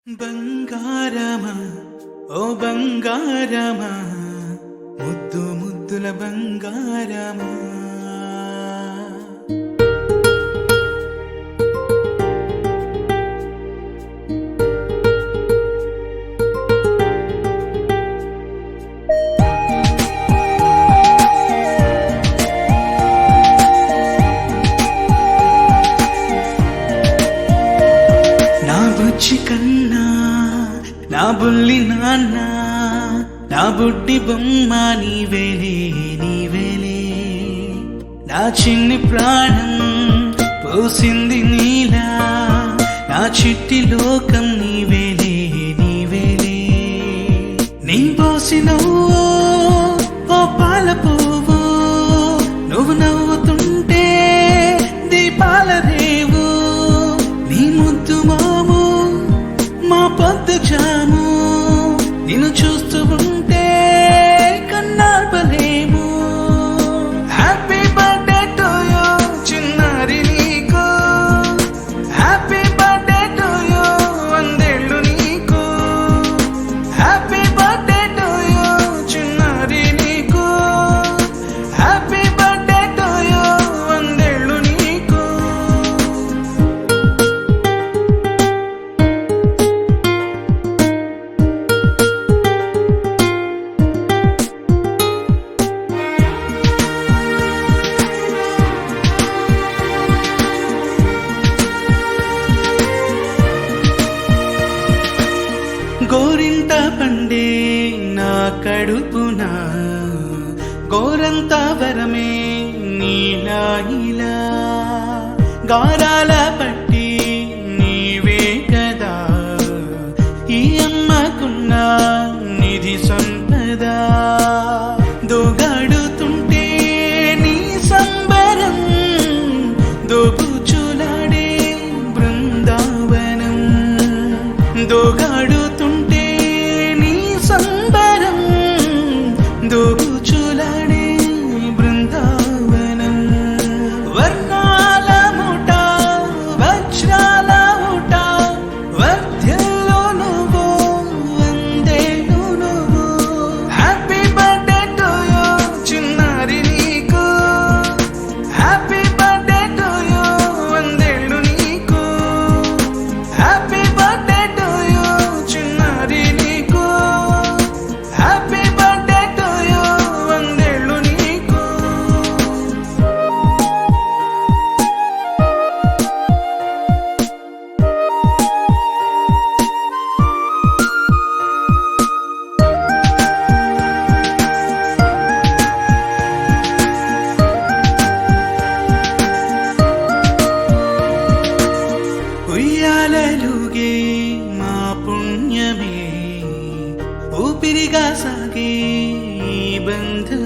బంగారమా ఓ బంగారమా ముద్దు ముద్దుల బంగారమా నా బుజ్జి కన్నా నా బుల్లి నాన్న నా బుడ్డి బొమ్మ నీవేలే నీవేలే నా చిన్ని ప్రాణం పోసింది నీలా నా చిట్టి లోకం నీవేలే నీవేలే నీ పోసినవో ఓ పాల పువ్వు నువ్వు నవ్వుతుంటే దీపాల రేవు నీ ముద్దు మాము మా పొద్దు జాము నిన్ను చూస్తూ ఉంటే కన్నార్పలేము. హ్యాపీ బర్త్డే టు యూ చిన్నారి నీకు, హ్యాపీ బర్త్డే టు యూ వందేళ్ళు నీకు, హ్యాపీ బర్త్డే టు యూ చిన్నారి నీకు, హ్యాపీ బర్త్డే టు యూ వందేళ్ళు నీకు. గోరింట పండే నా కడుపున గోరంత వరమే నీలా ఇలా గారాల పట్టి నీవే కదా ఈ అమ్మకున్న నిధి సంపద దోగాడుతుంటే నీ సంబరం దోబుచులాడే బృందావనం దోగాడుతుంటే నీ సంబరం దోబుచులాడే బృందావనం వర్ణాల ముఠ వజ్రాల ఊట వర్ధ్యలో నువ్వు వందేళ్ళు నువ్వు. హ్యాపీ బర్త్డే టు యూ చిన్నారి నీకు, హ్యాపీ బర్త్డే టు యూ వందేళ్ళు నీకు, హ్యాపీ బర్త్డే టు యూ చిన్నారి నీకు, హ్యాపీ బర్త్డే టు యూ వందేళ్ళు నీకు. ఉయ్యాలలుగే మా పుణ్యమే ఊపిరిగా సాగే ఈ బంధం